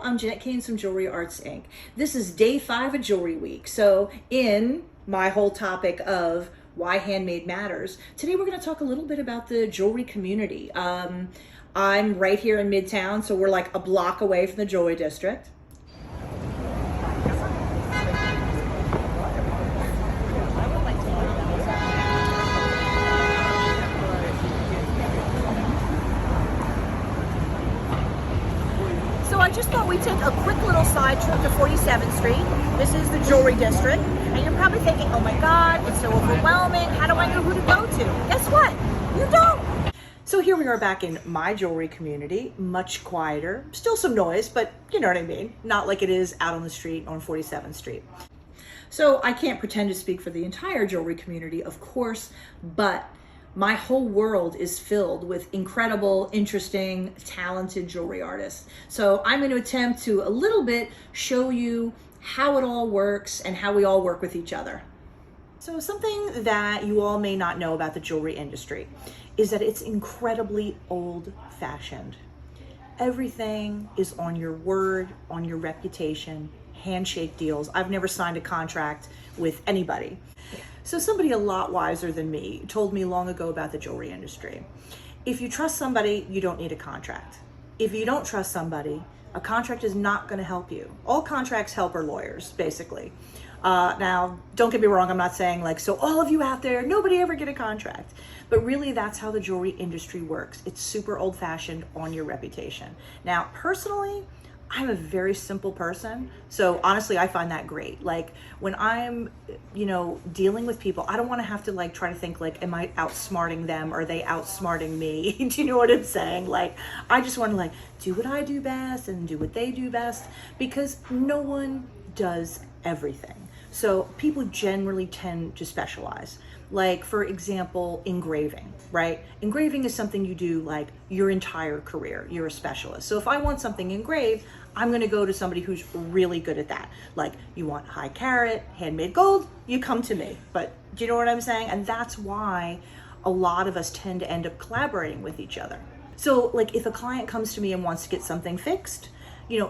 I'm Jeanette Keynes from Jewelry Arts Inc. This is day 5 of Jewelry Week. So in my whole topic of why handmade matters, today we're going to talk a little bit about the jewelry community. I'm right here in Midtown, so we're like a block away from the Jewelry District. So I just thought we'd take a quick little side trip to 47th Street. This is the Jewelry District. And you're probably thinking, oh my God, it's so overwhelming. How do I know who to go to? Guess what? You don't. So here we are back in my jewelry community, much quieter. Still some noise, but you know what I mean. Not like it is out on the street on 47th Street. So I can't pretend to speak for the entire jewelry community, of course, but my whole world is filled with incredible, interesting, talented jewelry artists. So I'm going to attempt to a little bit show you how it all works and how we all work with each other. So something that you all may not know about the jewelry industry is that it's incredibly old-fashioned. Everything is on your word, on your reputation, handshake deals. I've never signed a contract with anybody. So somebody a lot wiser than me told me long ago about the jewelry industry. If you trust somebody, you don't need a contract. If you don't trust somebody, a contract is not going to help you. All contracts help are lawyers, basically. Now, don't get me wrong, I'm not saying like, so all of you out there, nobody ever get a contract. But really, that's how the jewelry industry works. It's super old-fashioned on your reputation. Now, personally, I'm a very simple person. So honestly, I find that great. Like when I'm, dealing with people, I don't want to have to like try to think like, am I outsmarting them? Or are they outsmarting me? Do you know what I'm saying? Like, I just want to like do what I do best and do what they do best, because no one does everything. So people generally tend to specialize. Like for example, engraving, right? Engraving is something you do like your entire career. You're a specialist. So if I want something engraved, I'm going to go to somebody who's really good at that. Like you want high carat, handmade gold, you come to me. But do you know what I'm saying? And that's why a lot of us tend to end up collaborating with each other. So like if a client comes to me and wants to get something fixed,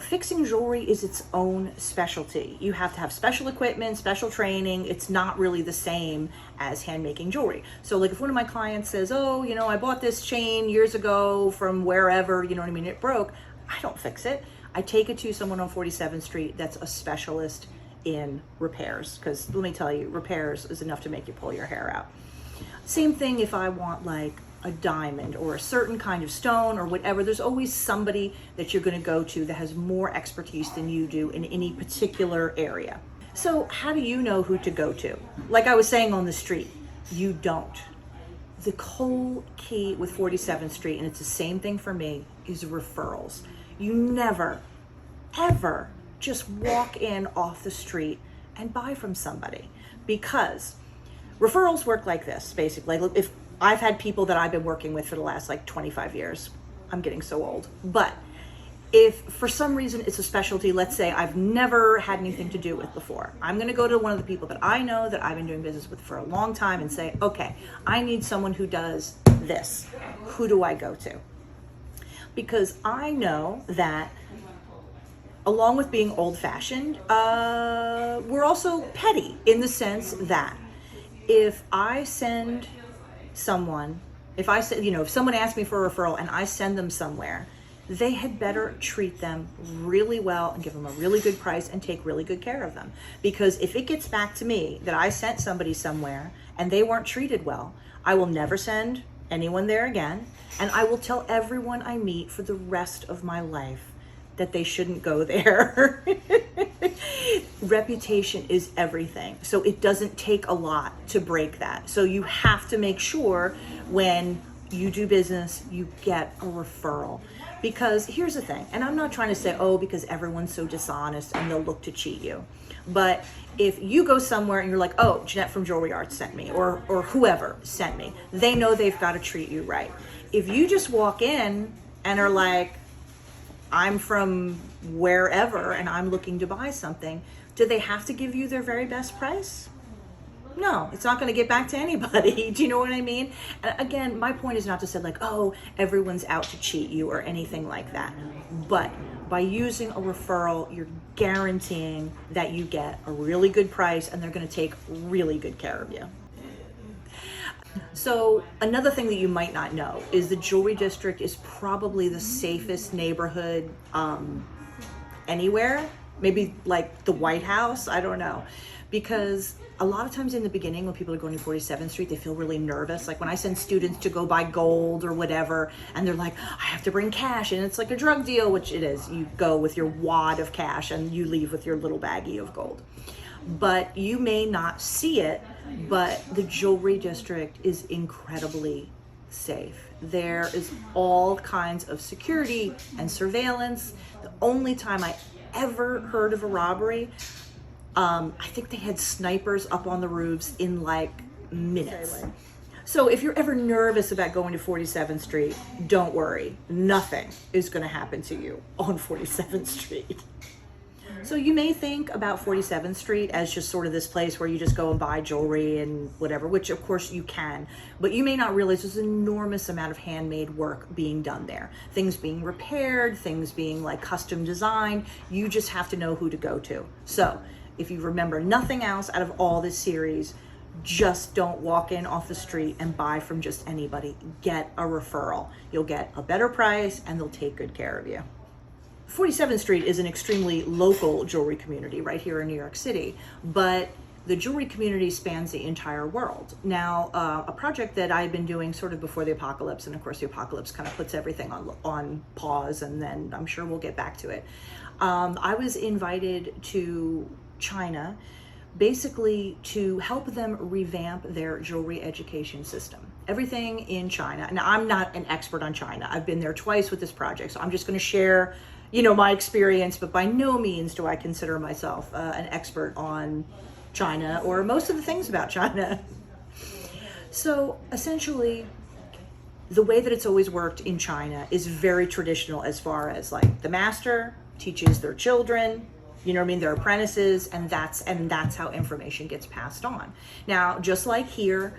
fixing jewelry is its own specialty. You have to have special equipment, special training. It's not really the same as hand making jewelry. So like if one of my clients says, oh, I bought this chain years ago from wherever, it broke, I don't fix it. I take it to someone on 47th Street that's a specialist in repairs, because let me tell you, repairs is enough to make you pull your hair out. Same thing if I want like a diamond or a certain kind of stone or whatever, there's always somebody that you're going to go to that has more expertise than you do in any particular area. So how do you know who to go to? Like I was saying on the street, you don't. The whole key with 47th Street, and it's the same thing for me, is referrals. You never, ever just walk in off the street and buy from somebody, because referrals work like this, basically. If I've had people that I've been working with for the last like 25 years. I'm getting so old. But if for some reason it's a specialty, let's say I've never had anything to do with before, I'm going to go to one of the people that I know that I've been doing business with for a long time and say, okay, I need someone who does this. Who do I go to? Because I know that along with being old-fashioned, we're also petty in the sense that if I send someone, if someone asks me for a referral and I send them somewhere, they had better treat them really well and give them a really good price and take really good care of them. Because if it gets back to me that I sent somebody somewhere and they weren't treated well, I will never send anyone there again. And I will tell everyone I meet for the rest of my life that they shouldn't go there. Reputation is everything. So it doesn't take a lot to break that. So you have to make sure when you do business, you get a referral. Because here's the thing, and I'm not trying to say, oh, because everyone's so dishonest and they'll look to cheat you. But if you go somewhere and you're like, oh, Jeanette from Jewelry Arts sent me, or whoever sent me, they know they've got to treat you right. If you just walk in and are like, I'm from wherever and I'm looking to buy something, do they have to give you their very best price? No, it's not going to get back to anybody. Do you know what I mean? And again, my point is not to say like, oh, everyone's out to cheat you or anything like that. But by using a referral, you're guaranteeing that you get a really good price and they're going to take really good care of you. So another thing that you might not know is the Jewelry District is probably the safest neighborhood anywhere. Maybe like the White House, I don't know. Because a lot of times in the beginning when people are going to 47th Street, they feel really nervous. Like when I send students to go buy gold or whatever, and they're like, I have to bring cash, and it's like a drug deal, which it is. You go with your wad of cash and you leave with your little baggie of gold. But you may not see it, but the Jewelry District is incredibly safe. There is all kinds of security and surveillance. The only time I ever heard of a robbery, I think they had snipers up on the roofs in like minutes. So if you're ever nervous about going to 47th Street, don't worry. Nothing is going to happen to you on 47th Street. So you may think about 47th Street as just sort of this place where you just go and buy jewelry and whatever, which of course you can, but you may not realize there's an enormous amount of handmade work being done there. Things being repaired, things being like custom designed. You just have to know who to go to. So if you remember nothing else out of all this series, just don't walk in off the street and buy from just anybody. Get a referral. You'll get a better price and they'll take good care of you. 47th Street is an extremely local jewelry community right here in New York City, but the jewelry community spans the entire world. Now, a project that I had been doing sort of before the apocalypse, and of course the apocalypse kind of puts everything on pause, and then I'm sure we'll get back to it. I was invited to China basically to help them revamp their jewelry education system. Everything in China, now I'm not an expert on China. I've been there twice with this project, so I'm just going to share my experience, but by no means do I consider myself an expert on China or most of the things about China. So essentially, the way that it's always worked in China is very traditional as far as like the master teaches their children, their apprentices, and that's how information gets passed on. Now, just like here,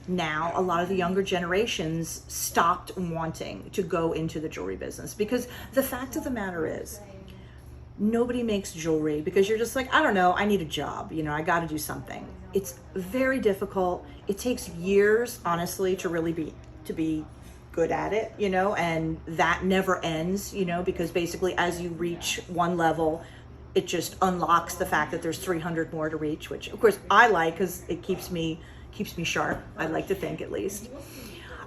now a lot of the younger generations stopped wanting to go into the jewelry business because the fact of the matter is nobody makes jewelry because you're just like, I don't know, I need a job, I got to do something. It's very difficult. It takes years, honestly, to really be good at it, and that never ends, because basically as you reach one level, it just unlocks the fact that there's 300 more to reach, which of course I like because it keeps me sharp. I'd like to think, at least.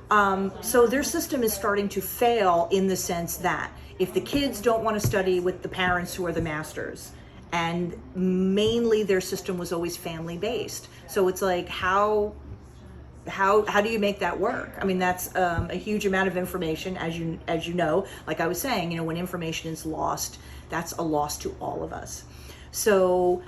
So their system is starting to fail in the sense that if the kids don't want to study with the parents who are the masters, and mainly their system was always family based. So it's like, how do you make that work? I mean, that's a huge amount of information, as you know. Like I was saying, when information is lost, that's a loss to all of us. So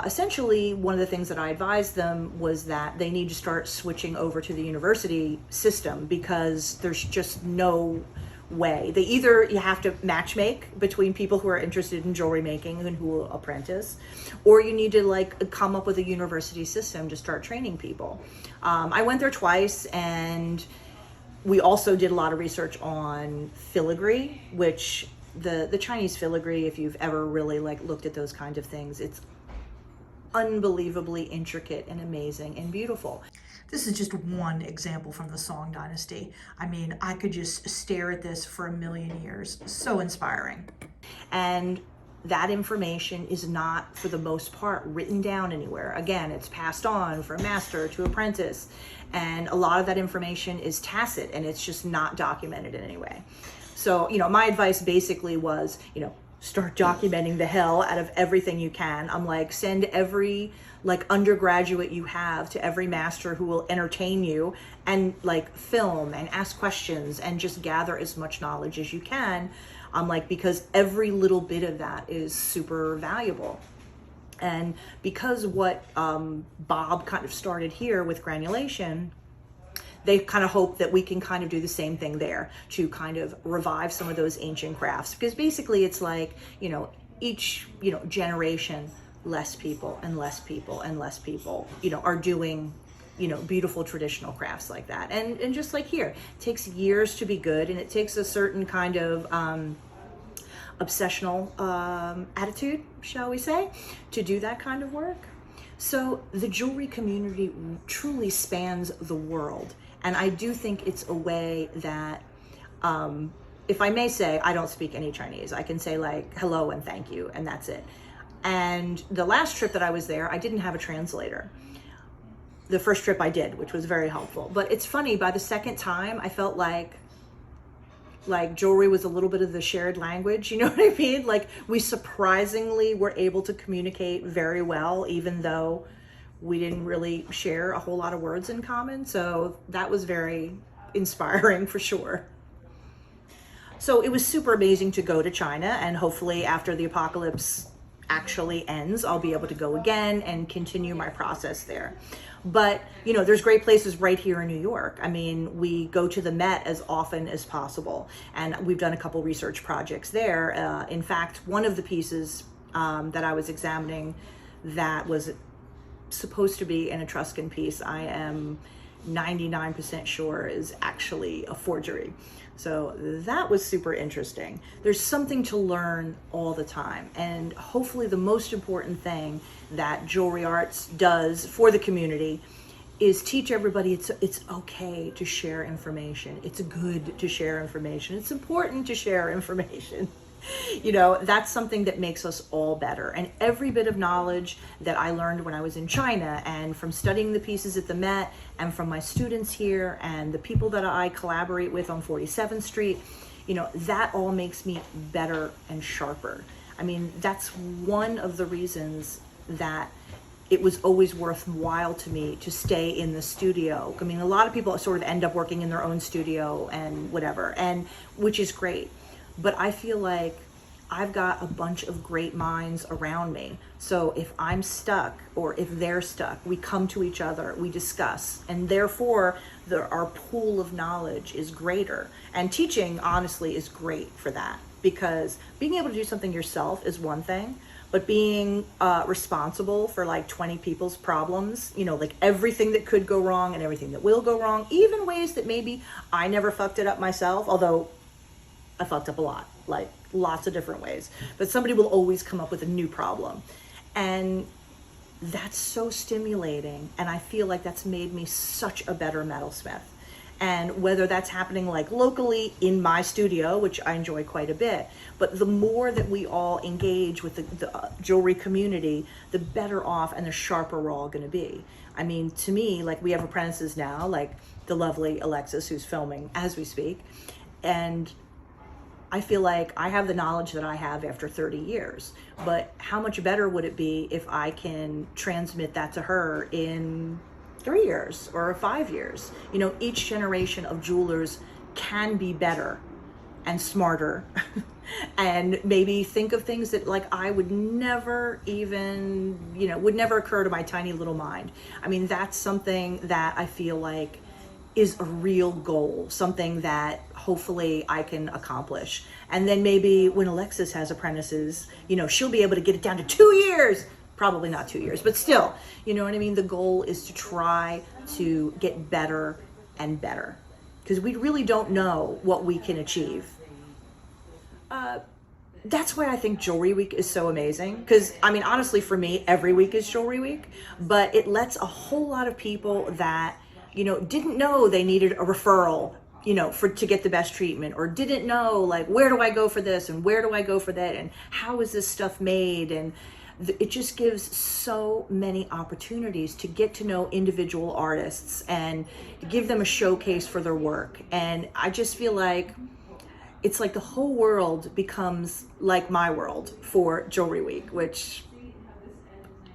essentially, one of the things that I advised them was that they need to start switching over to the university system because there's just no way. You have to matchmake between people who are interested in jewelry making and who will apprentice, or you need to come up with a university system to start training people. I went there twice, and we also did a lot of research on filigree, which the Chinese filigree, if you've ever really looked at those kinds of things, it's unbelievably intricate and amazing and beautiful. This is just one example from the Song Dynasty. I mean, I could just stare at this for a million years. So inspiring. And that information is not, for the most part, written down anywhere. Again, it's passed on from master to apprentice. And a lot of that information is tacit, and it's just not documented in any way. So, my advice basically was, start documenting the hell out of everything you can. I'm like, send every undergraduate you have to every master who will entertain you, and film and ask questions and just gather as much knowledge as you can. I'm like, because every little bit of that is super valuable. And because what Bob kind of started here with granulation, they kind of hope that we can kind of do the same thing there to kind of revive some of those ancient crafts, because basically it's like, each generation less people and less people and less people, are doing, beautiful traditional crafts like that. And just like here, it takes years to be good, and it takes a certain kind of obsessional attitude, shall we say, to do that kind of work. So the jewelry community truly spans the world. And I do think it's a way that, if I may say, I don't speak any Chinese. I can say like hello and thank you, and that's it. And the last trip that I was there, I didn't have a translator. The first trip I did, which was very helpful. But it's funny, by the second time, I felt like jewelry was a little bit of the shared language, you know what I mean? Like, we surprisingly were able to communicate very well, even though we didn't really share a whole lot of words in common. So that was very inspiring for sure. So it was super amazing to go to China, and hopefully after the apocalypse actually ends, I'll be able to go again and continue my process there. But, there's great places right here in New York. I mean, we go to the Met as often as possible, and we've done a couple research projects there. In fact, one of the pieces that I was examining that was supposed to be an Etruscan piece, I am 99% sure is actually a forgery. So that was super interesting. There's something to learn all the time. And hopefully the most important thing that Jewelry Arts does for the community is teach everybody it's okay to share information. It's good to share information. It's important to share information. That's something that makes us all better. And every bit of knowledge that I learned when I was in China, and from studying the pieces at the Met, and from my students here, and the people that I collaborate with on 47th Street, that all makes me better and sharper. I mean, that's one of the reasons that it was always worthwhile to me to stay in the studio. I mean, a lot of people sort of end up working in their own studio and whatever, and which is great. But I feel like I've got a bunch of great minds around me. So if I'm stuck, or if they're stuck, we come to each other, we discuss, and therefore our pool of knowledge is greater. And teaching, honestly, is great for that, because being able to do something yourself is one thing, but being responsible for like 20 people's problems, like everything that could go wrong and everything that will go wrong, even ways that maybe I never fucked it up myself, although I fucked up a lot, like lots of different ways, but somebody will always come up with a new problem. And that's so stimulating. And I feel like that's made me such a better metalsmith. And whether that's happening like locally in my studio, which I enjoy quite a bit, but the more that we all engage with the jewelry community, the better off and the sharper we're all going to be. I mean, to me, like, we have apprentices now, like the lovely Alexis, who's filming as we speak. And I feel like I have the knowledge that I have after 30 years, but how much better would it be if I can transmit that to her in 3 years or 5 years? Each generation of jewelers can be better and smarter and maybe think of things that like I would never even, would never occur to my tiny little mind. I mean, that's something that I feel like is a real goal, something that hopefully I can accomplish. And then maybe when Alexis has apprentices, she'll be able to get it down to 2 years. Probably not 2 years, but still, you know what I mean? The goal is to try to get better and better, because we really don't know what we can achieve. That's why I think Jewelry Week is so amazing, because I mean, honestly, for me, every week is Jewelry Week, but it lets a whole lot of people that didn't know they needed a referral, to get the best treatment, or didn't know, like, where do I go for this and where do I go for that and how is this stuff made? And it just gives so many opportunities to get to know individual artists and give them a showcase for their work. And I just feel like it's like the whole world becomes like my world for Jewelry Week, which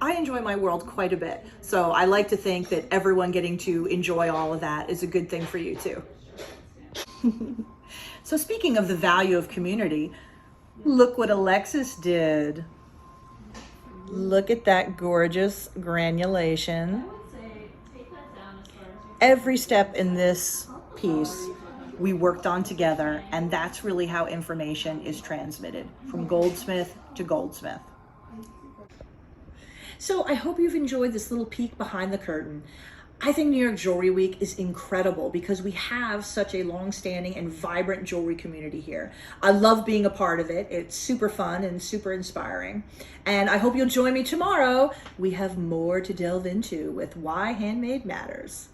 I enjoy my world quite a bit. So I like to think that everyone getting to enjoy all of that is a good thing for you too. So speaking of the value of community, look what Alexis did. Look at that gorgeous granulation. Every step in this piece we worked on together, and that's really how information is transmitted from goldsmith to goldsmith. So I hope you've enjoyed this little peek behind the curtain. I think New York Jewelry Week is incredible because we have such a long-standing and vibrant jewelry community here. I love being a part of it. It's super fun and super inspiring. And I hope you'll join me tomorrow. We have more to delve into with why handmade matters.